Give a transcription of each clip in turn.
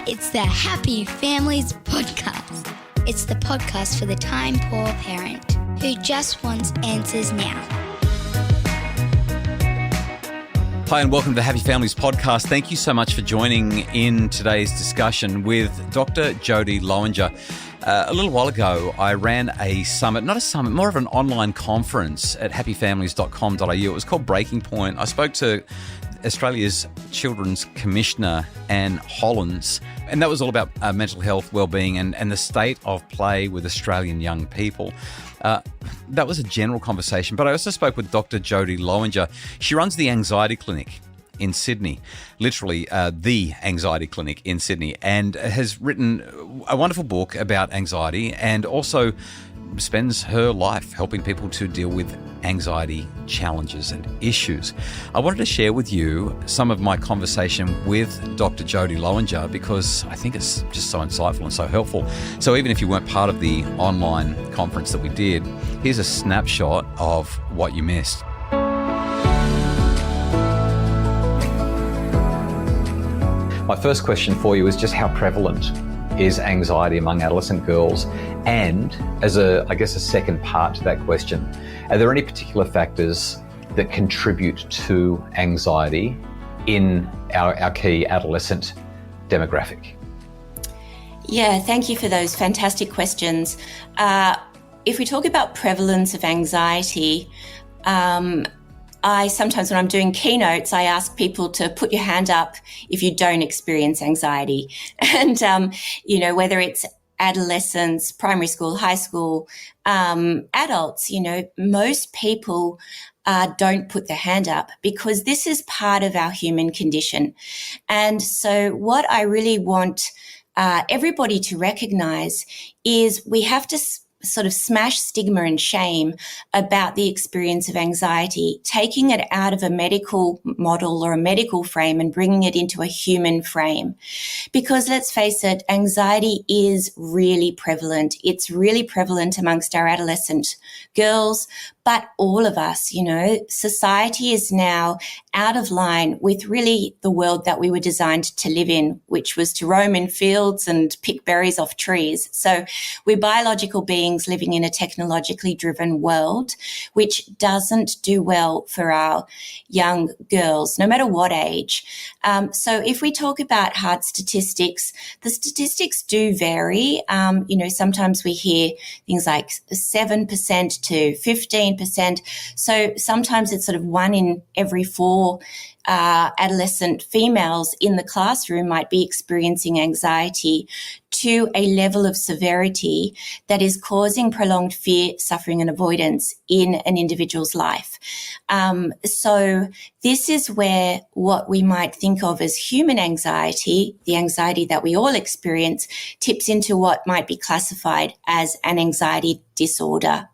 It's the Happy Families Podcast. It's the podcast for the time-poor parent who just wants answers now. Hi and welcome to the Happy Families Podcast. Thank you so much for joining in today's discussion with Dr. Jodie Lowinger. A little while ago, I ran a summit, not a summit, more of an online conference at happyfamilies.com.au. It was called Breaking Point. I spoke to Australia's Children's Commissioner, Anne Hollands, and that was all about mental health, wellbeing and the state of play with Australian young people. That was a general conversation, but I also spoke with Dr. Jodie Lowinger. She runs the Anxiety Clinic in Sydney, literally the Anxiety Clinic in Sydney, and has written a wonderful book about anxiety and also spends her life helping people to deal with anxiety challenges and issues. I wanted to share with you some of my conversation with Dr. Jodie Lowinger because I think it's just so insightful and so helpful. So even if you weren't part of the online conference that we did, here's a snapshot of what you missed. My first question for you is just how prevalent is anxiety among adolescent girls? And as a second part to that question, are there any particular factors that contribute to anxiety in our key adolescent demographic? Yeah, thank you for those fantastic questions. If we talk about prevalence of anxiety, I sometimes, when I'm doing keynotes, I ask people to put your hand up if you don't experience anxiety. And, whether it's adolescents, primary school, high school, adults, most people don't put their hand up because this is part of our human condition. And so what I really want everybody to recognize is we have to sort of smash stigma and shame about the experience of anxiety, taking it out of a medical model or a medical frame and bringing it into a human frame. Because let's face it, anxiety is really prevalent. It's really prevalent amongst our adolescent girls, but all of us, society is now out of line with really the world that we were designed to live in, which was to roam in fields and pick berries off trees. So we're biological beings living in a technologically driven world, which doesn't do well for our young girls, no matter what age. So if we talk about hard statistics, the statistics do vary. Sometimes we hear things like 7% to 15%. So sometimes it's sort of 1 in every 4 adolescent females in the classroom might be experiencing anxiety to a level of severity that is causing prolonged fear, suffering and avoidance in an individual's life. So this is where what we might think of as human anxiety, the anxiety that we all experience, tips into what might be classified as an anxiety disorder.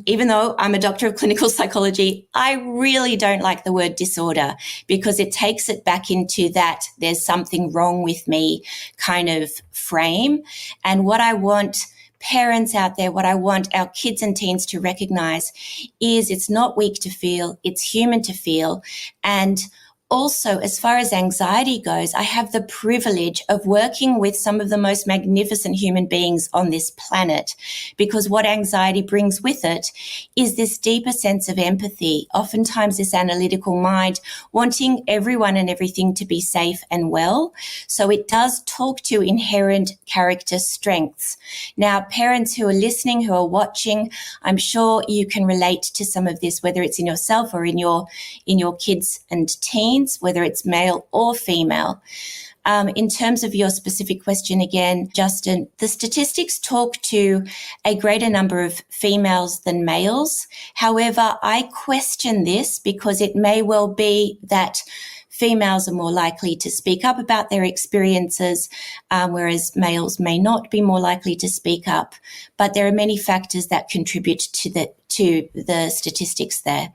Even though I'm a doctor of clinical psychology, I really don't like the word disorder because it takes it back into that there's something wrong with me kind of frame. And what I want parents out there, what I want our kids and teens to recognize is it's not weak to feel, it's human to feel. And also, as far as anxiety goes, I have the privilege of working with some of the most magnificent human beings on this planet because what anxiety brings with it is this deeper sense of empathy, oftentimes this analytical mind wanting everyone and everything to be safe and well. So it does talk to inherent character strengths. Now, parents who are listening, who are watching, I'm sure you can relate to some of this, whether it's in yourself or in your kids and teens, whether it's male or female. In terms of your specific question again, Justin, the statistics talk to a greater number of females than males. However, I question this because it may well be that females are more likely to speak up about their experiences, whereas males may not be more likely to speak up. But there are many factors that contribute to the statistics there.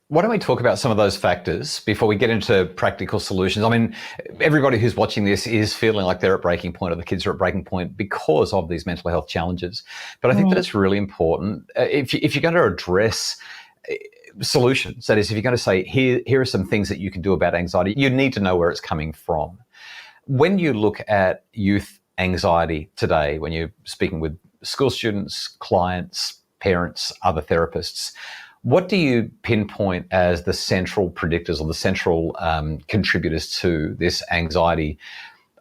Why don't we talk about some of those factors before we get into practical solutions? I mean, everybody who's watching this is feeling like they're at breaking point or the kids are at breaking point because of these mental health challenges. But I think that it's really important if you're going to address solutions, that is, if you're going to say, here are some things that you can do about anxiety, you need to know where it's coming from. When you look at youth anxiety today, when you're speaking with school students, clients, parents, other therapists, what do you pinpoint as the central predictors or the central contributors to this anxiety?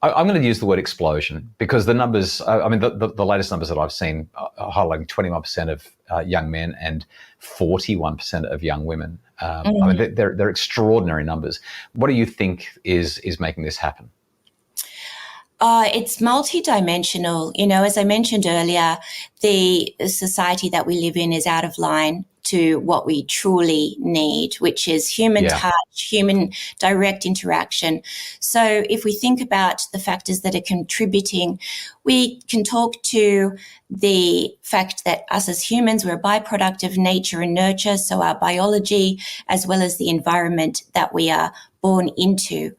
I'm going to use the word explosion because the numbers, the latest numbers that I've seen are highlighting 21% of young men and 41% of young women. They're extraordinary numbers. What do you think is making this happen? It's multidimensional. As I mentioned earlier, the society that we live in is out of line to what we truly need, which is human touch, human direct interaction. So if we think about the factors that are contributing, we can talk to the fact that us as humans, we're a byproduct of nature and nurture, so our biology, as well as the environment that we are born into.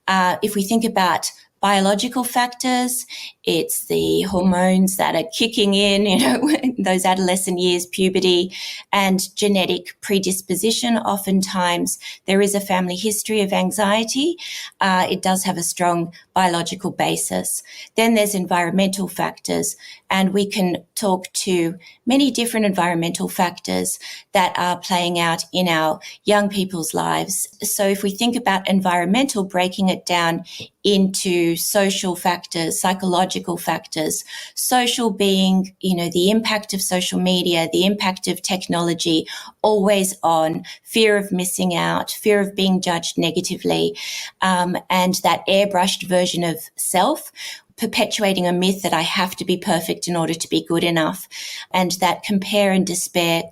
If we think about biological factors, it's the hormones that are kicking in, those adolescent years, puberty, and genetic predisposition. Oftentimes, there is a family history of anxiety. It does have a strong biological basis. Then there's environmental factors, and we can talk to many different environmental factors that are playing out in our young people's lives. So if we think about environmental, breaking it down into social factors, psychological factors, social being, the impact of social media, the impact of technology, always on, fear of missing out, fear of being judged negatively, and that airbrushed version of self, perpetuating a myth that I have to be perfect in order to be good enough, and that compare and despair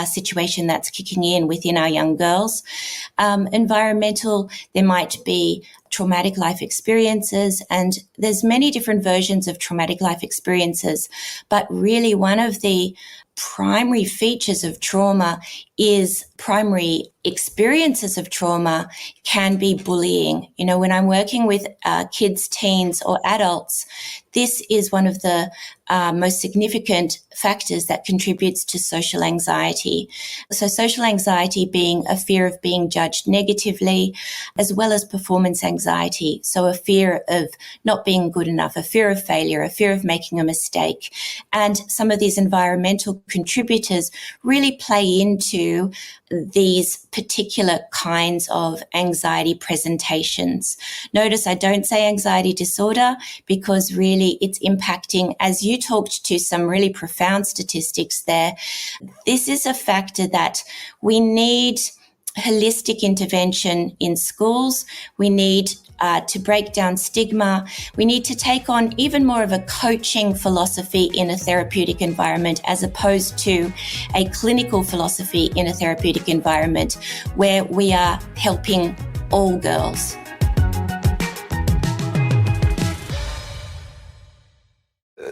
situation that's kicking in within our young girls. Environmental, there might be traumatic life experiences, and there's many different versions of traumatic life experiences, but really one of the primary features of trauma is primary experiences of trauma can be bullying. When I'm working with kids, teens, or adults, this is one of the most significant factors that contributes to social anxiety. So social anxiety being a fear of being judged negatively, as well as performance anxiety. So a fear of not being good enough, a fear of failure, a fear of making a mistake. And some of these environmental contributors really play into these particular kinds of anxiety presentations. Notice I don't say anxiety disorder because really it's impacting, as you talked to some really profound statistics there, this is a factor that we need holistic intervention in schools. We need to break down stigma. We need to take on even more of a coaching philosophy in a therapeutic environment as opposed to a clinical philosophy in a therapeutic environment where we are helping all girls.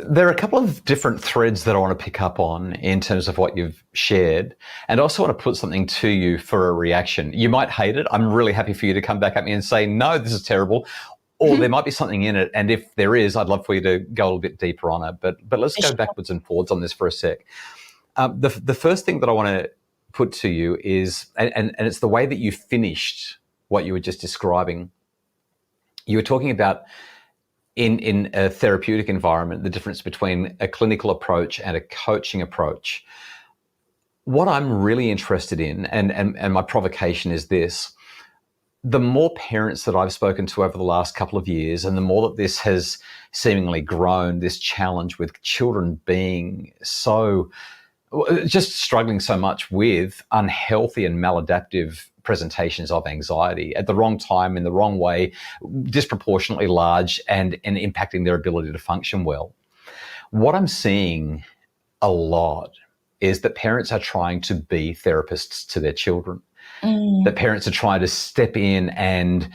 There are a couple of different threads that I want to pick up on in terms of what you've shared, and I also want to put something to you for a reaction. You might hate it. I'm really happy for you to come back at me and say, no, this is terrible, or there might be something in it, and if there is, I'd love for you to go a little bit deeper on it. But let's go backwards and forwards on this for a sec. The first thing that I want to put to you is, and it's the way that you finished what you were just describing. You were talking about in a therapeutic environment, the difference between a clinical approach and a coaching approach. What I'm really interested in, and my provocation is this, the more parents that I've spoken to over the last couple of years, and the more that this has seemingly grown, this challenge with children being so, just struggling so much with unhealthy and maladaptive presentations of anxiety at the wrong time, in the wrong way, disproportionately large, and impacting their ability to function well. What I'm seeing a lot is that parents are trying to be therapists to their children. That parents are trying to step in and,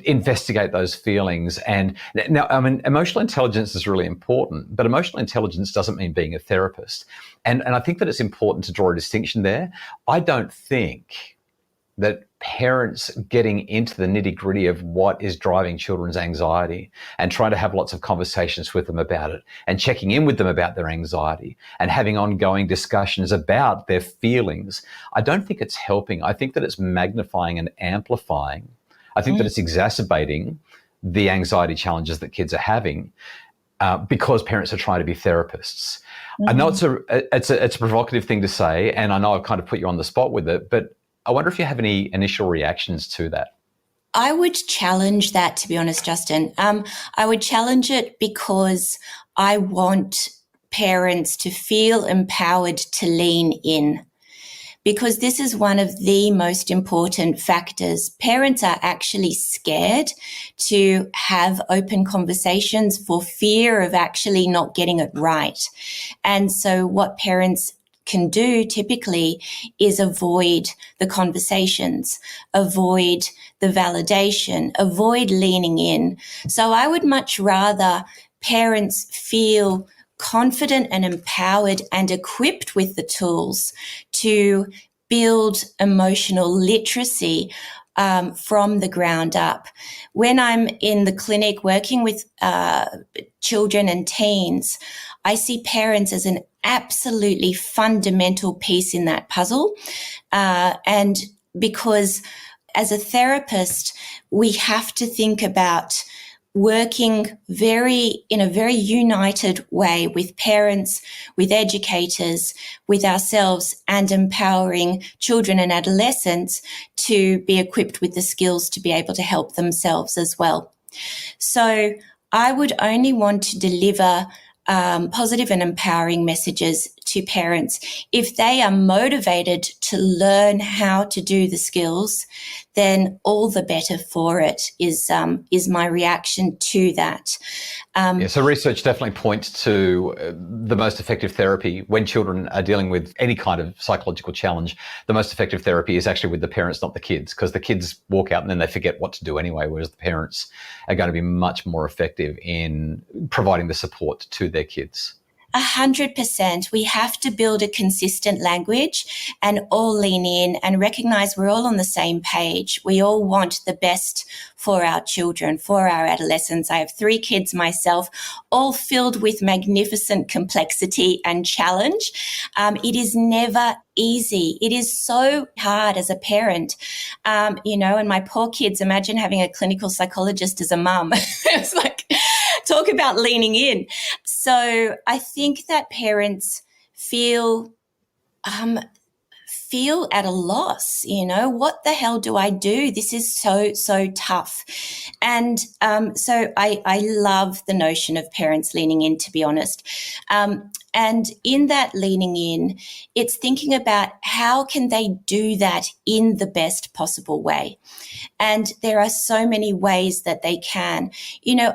investigate those feelings. And now, emotional intelligence is really important, but emotional intelligence doesn't mean being a therapist. And I think that it's important to draw a distinction there. I don't think that parents getting into the nitty-gritty of what is driving children's anxiety and trying to have lots of conversations with them about it and checking in with them about their anxiety and having ongoing discussions about their feelings, I don't think it's helping. I think that it's magnifying and amplifying I think that it's exacerbating the anxiety challenges that kids are having because parents are trying to be therapists. I know it's a provocative thing to say, and I know I've kind of put you on the spot with it, but I wonder if you have any initial reactions to that. I would challenge that, to be honest, Justin. I would challenge it because I want parents to feel empowered to lean in, because this is one of the most important factors. Parents are actually scared to have open conversations for fear of actually not getting it right. And so what parents can do typically is avoid the conversations, avoid the validation, avoid leaning in. So I would much rather parents feel confident and empowered and equipped with the tools to build emotional literacy from the ground up. When I'm in the clinic working with children and teens, I see parents as an absolutely fundamental piece in that puzzle. And because as a therapist, we have to think about working in a very united way with parents, with educators, with ourselves, and empowering children and adolescents to be equipped with the skills to be able to help themselves as well. So I would only want to deliver positive and empowering messages to parents. If they are motivated to learn how to do the skills, then all the better for it is my reaction to that. So research definitely points to the most effective therapy when children are dealing with any kind of psychological challenge. The most effective therapy is actually with the parents, not the kids, because the kids walk out and then they forget what to do anyway, whereas the parents are going to be much more effective in providing the support to their kids. 100%. We have to build a consistent language and all lean in and recognize we're all on the same page. We all want the best for our children, for our adolescents. I have 3 kids myself, all filled with magnificent complexity and challenge. It is never easy. It is so hard as a parent, and my poor kids, imagine having a clinical psychologist as a mum. It's like, talk about leaning in. So I think that parents feel at a loss, what the hell do I do? This is so tough. And so I love the notion of parents leaning in, to be honest. And in that leaning in, it's thinking about how can they do that in the best possible way. And there are so many ways that they can.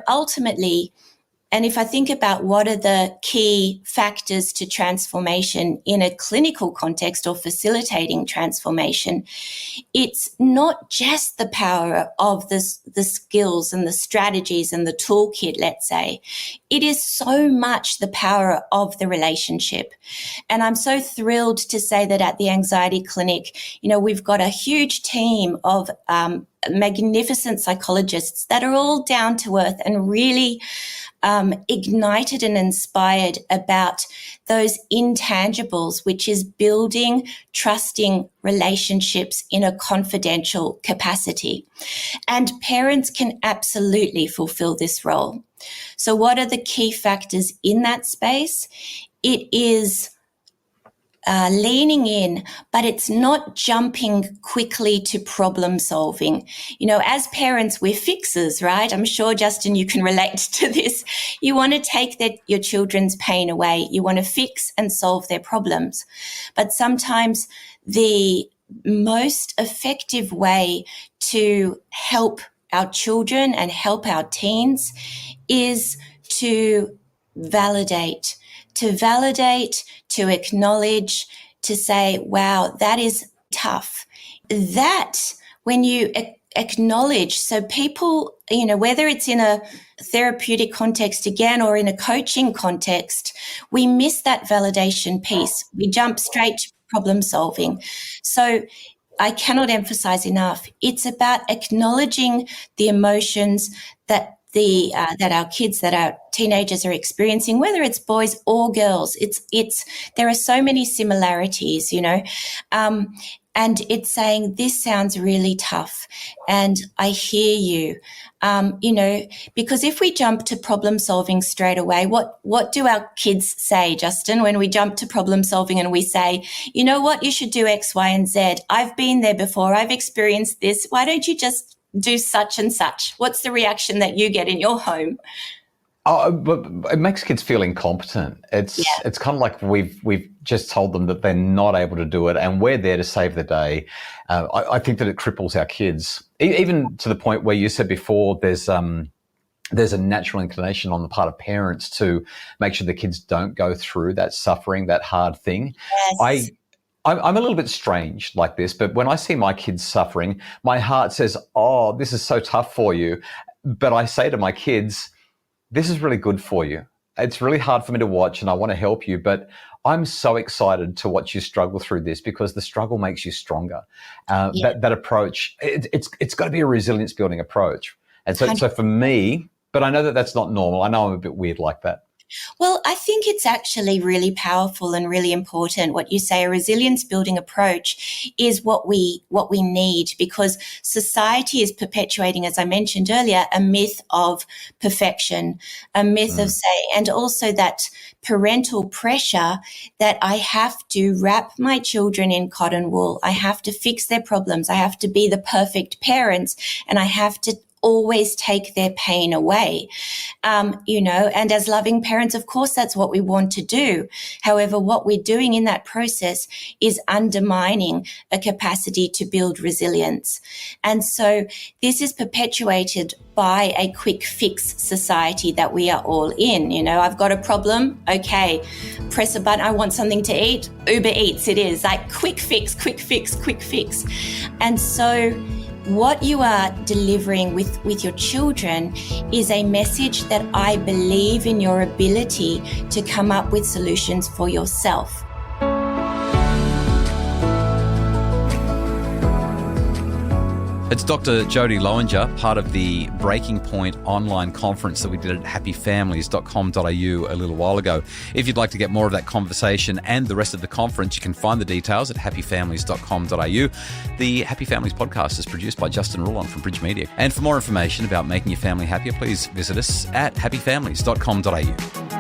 Ultimately, and if I think about what are the key factors to transformation in a clinical context or facilitating transformation, it's not just the power of the skills and the strategies and the toolkit, let's say. It is so much the power of the relationship. And I'm so thrilled to say that at the Anxiety Clinic, we've got a huge team of magnificent psychologists that are all down to earth and really ignited and inspired about those intangibles, which is building trusting relationships in a confidential capacity. And parents can absolutely fulfill this role. So what are the key factors in that space? It is leaning in, but it's not jumping quickly to problem solving. As parents, we're fixers, right? I'm sure, Justin, you can relate to this. You want to take your children's pain away. You want to fix and solve their problems. But sometimes the most effective way to help our children and help our teens is to validate, to acknowledge, to say, wow, that is tough. That when you acknowledge, so people, whether it's in a therapeutic context again or in a coaching context, we miss that validation piece. We jump straight to problem solving. So I cannot emphasize enough, it's about acknowledging the emotions that that our kids, that our teenagers are experiencing, whether it's boys or girls. There are so many similarities, and it's saying, this sounds really tough and I hear you. Because if we jump to problem solving straight away, what do our kids say, Justin, when we jump to problem solving and we say, you know what, you should do X, Y, and Z. I've been there before. I've experienced this. Why don't you just do such and such? What's the reaction that you get in your home? Oh, but it makes kids feel incompetent. It's kind of like we've just told them that they're not able to do it, and we're there to save the day. I think that it cripples our kids, even to the point where you said before there's a natural inclination on the part of parents to make sure the kids don't go through that suffering, that hard thing. Yes. I'm a little bit strange like this, but when I see my kids suffering, my heart says, oh, this is so tough for you. But I say to my kids, this is really good for you. It's really hard for me to watch and I want to help you, but I'm so excited to watch you struggle through this because the struggle makes you stronger. That approach, it's got to be a resilience building approach. And so for me, but I know that that's not normal. I know I'm a bit weird like that. Well, I think it's actually really powerful and really important. What you say, a resilience building approach is what we need, because society is perpetuating, as I mentioned earlier, a myth of perfection, a myth of and also that parental pressure that I have to wrap my children in cotton wool. I have to fix their problems. I have to be the perfect parents, and I have to always take their pain away. And as loving parents, of course, that's what we want to do. However, what we're doing in that process is undermining a capacity to build resilience. And so this is perpetuated by a quick fix society that we are all in. I've got a problem. Okay, press a button. I want something to eat. Uber Eats it is. Like quick fix, quick fix, quick fix. And so what you are delivering with your children is a message that I believe in your ability to come up with solutions for yourself. It's Dr. Jodie Lowinger, part of the Breaking Point online conference that we did at happyfamilies.com.au a little while ago. If you'd like to get more of that conversation and the rest of the conference, you can find the details at happyfamilies.com.au. The Happy Families podcast is produced by Justin Rulon from Bridge Media. And for more information about making your family happier, please visit us at happyfamilies.com.au.